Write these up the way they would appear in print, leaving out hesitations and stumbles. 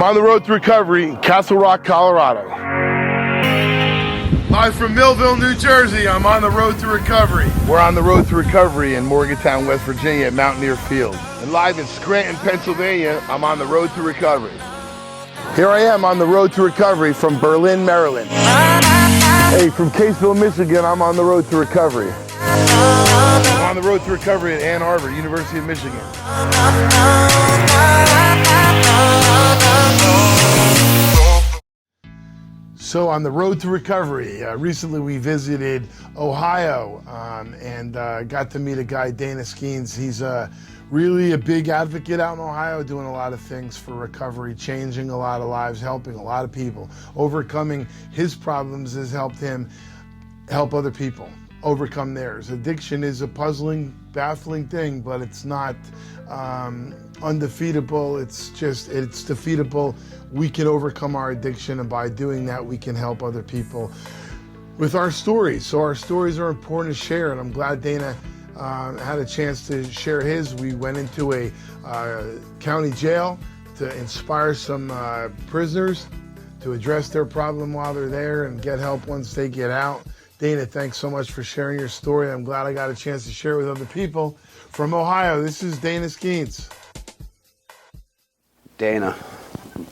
I'm on the road to recovery in Castle Rock, Colorado. Live from Millville, New Jersey, I'm on the road to recovery. We're on the road to recovery in Morgantown, West Virginia at Mountaineer Field. And live in Scranton, Pennsylvania, I'm on the road to recovery. Here I am on the road to recovery from Berlin, Maryland. Hey, from Caseville, Michigan, I'm on the road to recovery. I'm on the road to recovery at Ann Arbor, University of Michigan. So on the road to recovery, recently we visited Ohio and got to meet a guy, Dana Skeins. He's really a big advocate out in Ohio, doing a lot of things for recovery, changing a lot of lives, helping a lot of people. Overcoming his problems has helped him help other people overcome theirs. Addiction is a puzzling, baffling thing, but it's not undefeatable. It's defeatable. We can overcome our addiction, and by doing that, we can help other people with our stories. So our stories are important to share, and I'm glad Dana had a chance to share his. We went into a county jail to inspire some prisoners to address their problem while they're there and get help once they get out. Dana, thanks so much for sharing your story. I'm glad I got a chance to share it with other people. From Ohio, this is Dana Skeins. Dana,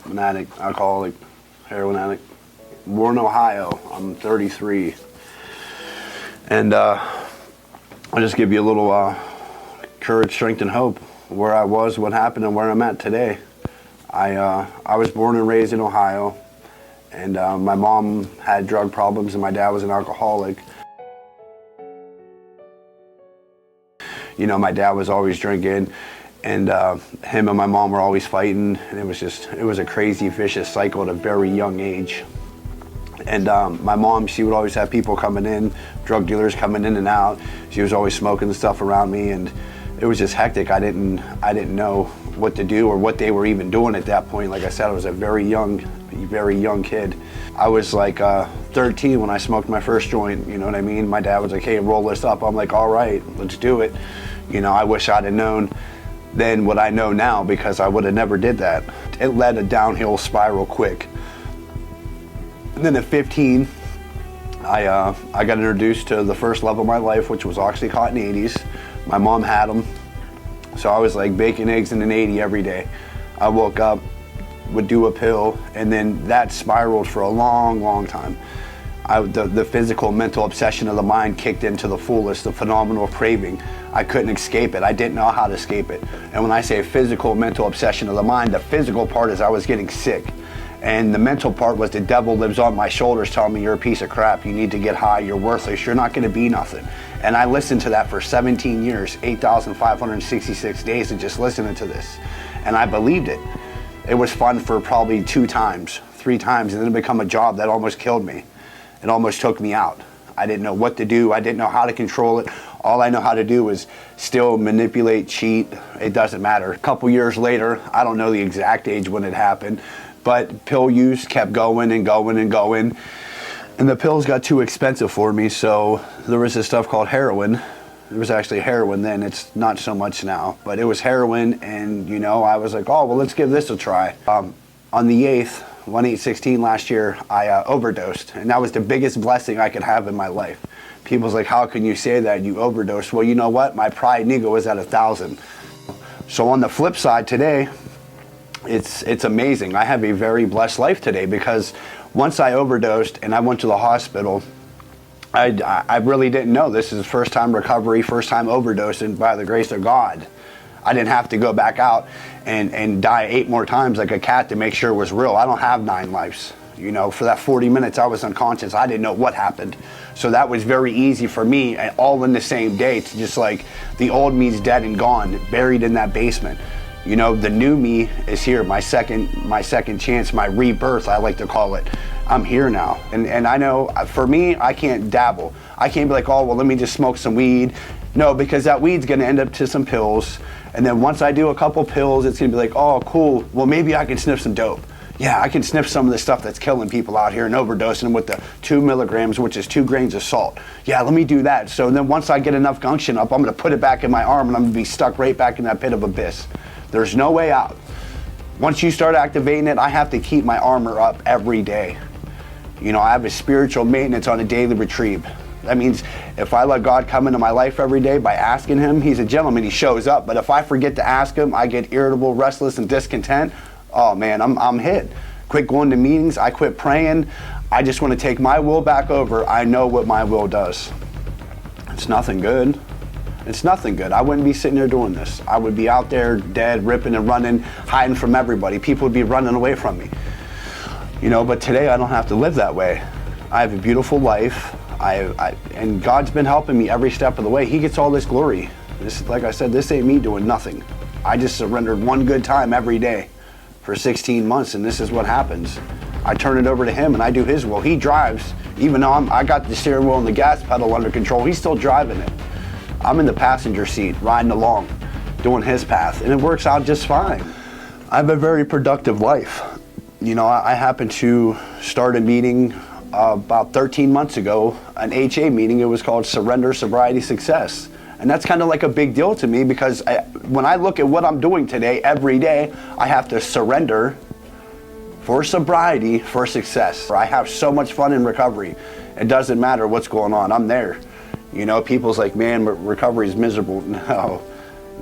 an addict, alcoholic, heroin addict. Born in Ohio, I'm 33. And I'll just give you a little courage, strength, and hope. Where I was, what happened, and where I'm at today. I was born and raised in Ohio. And my mom had drug problems and my dad was an alcoholic. You know, my dad was always drinking and him and my mom were always fighting, and it was a crazy, vicious cycle at a very young age. And my mom, she would always have people coming in, drug dealers coming in and out. She was always smoking the stuff around me, and it was just hectic. I didn't know what to do or what they were even doing at that point. Like I said, I was a very young kid. I was like 13 when I smoked my first joint, you know what I mean? My dad was like, hey, roll this up. I'm like, all right, let's do it. You know, I wish I'd have known then what I know now, because I would have never did that. It led a downhill spiral quick. And then at 15, I got introduced to the first love of my life, which was Oxycontin 80s. My mom had them. So I was like baking eggs in an 80 every day. I woke up, would do a pill, and then that spiraled for a long, long time. The physical, mental obsession of the mind kicked into the fullest, the phenomenal craving. I couldn't escape it. I didn't know how to escape it. And when I say physical, mental obsession of the mind, the physical part is I was getting sick. And the mental part was the devil lives on my shoulders telling me, you're a piece of crap, you need to get high, you're worthless, you're not gonna be nothing. And I listened to that for 17 years, 8,566 days of just listening to this. And I believed it. It was fun for probably 2 times, 3 times, and then it became a job that almost killed me. It almost took me out. I didn't know what to do. I didn't know how to control it. All I know how to do is still manipulate, cheat. It doesn't matter. A couple years later, I don't know the exact age when it happened, but pill use kept going and going and going. And the pills got too expensive for me, so there was this stuff called heroin. There was actually heroin then, it's not so much now, but it was heroin, and you know, I was like, oh, well, let's give this a try. On the 8th, 1/8/16 last year, I overdosed, and that was the biggest blessing I could have in my life. People's like, how can you say that you overdosed? Well, you know what? My pride and ego was at 1,000. So on the flip side today, it's amazing. I have a very blessed life today, because once I overdosed and I went to the hospital, I really didn't know. This is first time recovery, first time overdosing by the grace of God. I didn't have to go back out and die 8 more times like a cat to make sure it was real. I don't have 9 lives. You know, for that 40 minutes I was unconscious. I didn't know what happened. So that was very easy for me, all in the same day, to just like, the old me's dead and gone, buried in that basement. You know, the new me is here, my second chance, my rebirth, I like to call it. I'm here now. And I know, for me, I can't dabble. I can't be like, oh, well, let me just smoke some weed. No, because that weed's gonna end up to some pills. And then once I do a couple pills, it's gonna be like, oh, cool, well, maybe I can sniff some dope. Yeah, I can sniff some of the stuff that's killing people out here and overdosing them with the 2 milligrams, which is 2 grains of salt. Yeah, let me do that. So then once I get enough gumption up, I'm gonna put it back in my arm and I'm gonna be stuck right back in that pit of abyss. There's no way out. Once you start activating it, I have to keep my armor up every day. You know, I have a spiritual maintenance on a daily retrieve. That means if I let God come into my life every day by asking him, he's a gentleman, he shows up. But if I forget to ask him, I get irritable, restless, and discontent. Oh man, I'm hit. Quit going to meetings, I quit praying. I just want to take my will back over. I know what my will does. It's nothing good. It's nothing good. I wouldn't be sitting there doing this. I would be out there dead, ripping and running, hiding from everybody. People would be running away from me. You know, but today I don't have to live that way. I have a beautiful life. And God's been helping me every step of the way. He gets all this glory. This, like I said, this ain't me doing nothing. I just surrendered one good time every day for 16 months, and this is what happens. I turn it over to him and I do his will. He drives, even though I got the steering wheel and the gas pedal under control, he's still driving it. I'm in the passenger seat, riding along, doing his path, and it works out just fine. I have a very productive life. You know, I happened to start a meeting about 13 months ago, an HA meeting. It was called Surrender, Sobriety, Success. And that's kind of like a big deal to me, because when I look at what I'm doing today, every day, I have to surrender for sobriety, for success. I have so much fun in recovery. It doesn't matter what's going on, I'm there. You know, people's like, man, recovery is miserable.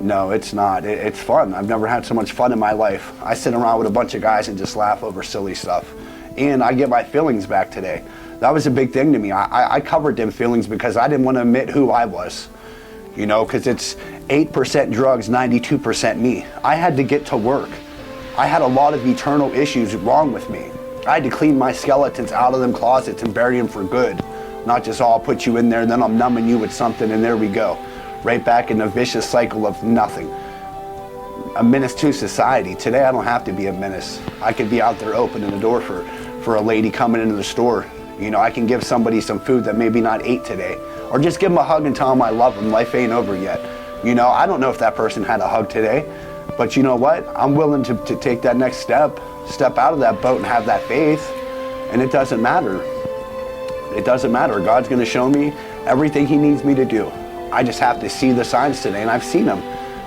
No, it's not. It's fun. I've never had so much fun in my life. I sit around with a bunch of guys and just laugh over silly stuff. And I get my feelings back today. That was a big thing to me. I covered them feelings because I didn't want to admit who I was. You know, because it's 8% drugs, 92% me. I had to get to work. I had a lot of eternal issues wrong with me. I had to clean my skeletons out of them closets and bury them for good. Not just, oh, I'll put you in there, then I'm numbing you with something, and there we go. Right back in the vicious cycle of nothing. A menace to society. Today I don't have to be a menace. I could be out there opening the door for a lady coming into the store. You know, I can give somebody some food that maybe not ate today. Or just give them a hug and tell them I love them. Life ain't over yet. You know, I don't know if that person had a hug today, but you know what? I'm willing to take that next step out of that boat and have that faith, and it doesn't matter. It doesn't matter. God's going to show me everything he needs me to do. I just have to see the signs today, and I've seen them.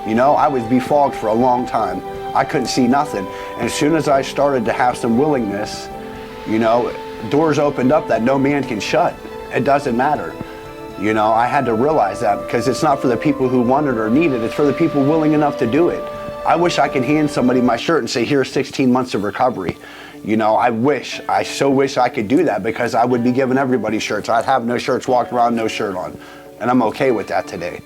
You know, I was befogged for a long time. I couldn't see nothing. And as soon as I started to have some willingness, you know, doors opened up that no man can shut. It doesn't matter. You know, I had to realize that, because it's not for the people who want it or need it. It's for the people willing enough to do it. I wish I could hand somebody my shirt and say, here's 16 months of recovery. You know, I so wish I could do that, because I would be giving everybody shirts. I'd have no shirts, walk around no shirt on. And I'm okay with that today.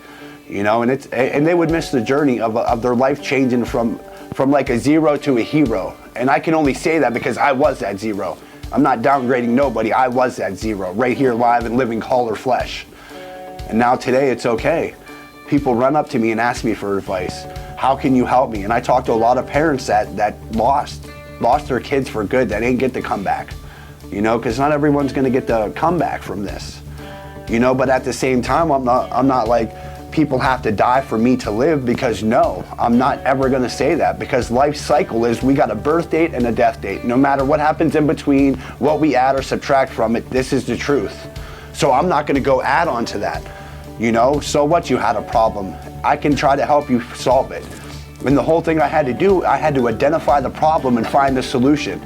You know, and they would miss the journey of their life changing from like a zero to a hero. And I can only say that because I was that zero. I'm not downgrading nobody. I was that zero, right here live and living color flesh. And now today it's okay. People run up to me and ask me for advice. How can you help me? And I talk to a lot of parents that lost their kids for good, that ain't get to come back. You know, because not everyone's gonna get the comeback from this. You know, but at the same time, I'm not like, people have to die for me to live, because no, I'm not ever gonna say that, because life's cycle is, we got a birth date and a death date. No matter what happens in between, what we add or subtract from it, this is the truth. So I'm not gonna go add on to that. You know, so what, you had a problem. I can try to help you solve it. And the whole thing I had to do, I had to identify the problem and find the solution.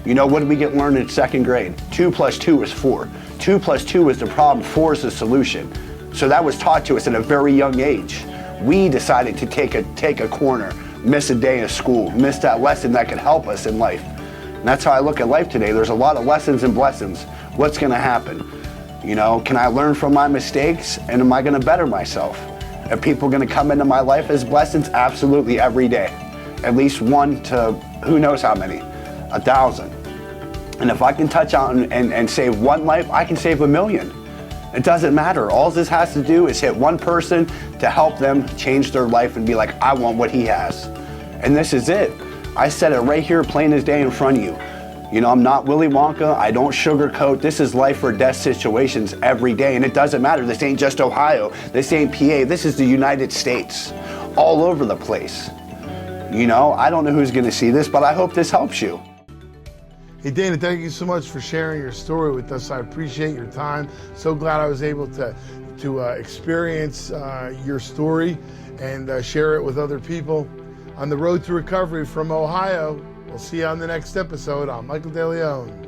You know, what did we get learned in 2nd grade? 2 + 2 is 4. 2 + 2 is the problem, 4 is the solution. So that was taught to us at a very young age. We decided to take a corner, miss a day of school, miss that lesson that could help us in life. And that's how I look at life today. There's a lot of lessons and blessings. What's gonna happen? You know, can I learn from my mistakes, and am I gonna better myself? Are people gonna come into my life as blessings? Absolutely, every day. At least 1 to who knows how many, 1,000. And if I can touch out and save 1 life, I can save 1,000,000. It doesn't matter. All this has to do is hit 1 person to help them change their life and be like, I want what he has. And this is it. I said it right here, plain as day in front of you. You know, I'm not Willy Wonka. I don't sugarcoat. This is life or death situations every day. And it doesn't matter. This ain't just Ohio. This ain't PA. This is the United States. All over the place. You know, I don't know who's going to see this, but I hope this helps you. Hey Dana, thank you so much for sharing your story with us. I appreciate your time. So glad I was able to experience your story and share it with other people. on the road to recovery from Ohio. We'll see you on the next episode. I'm Michael De Leon.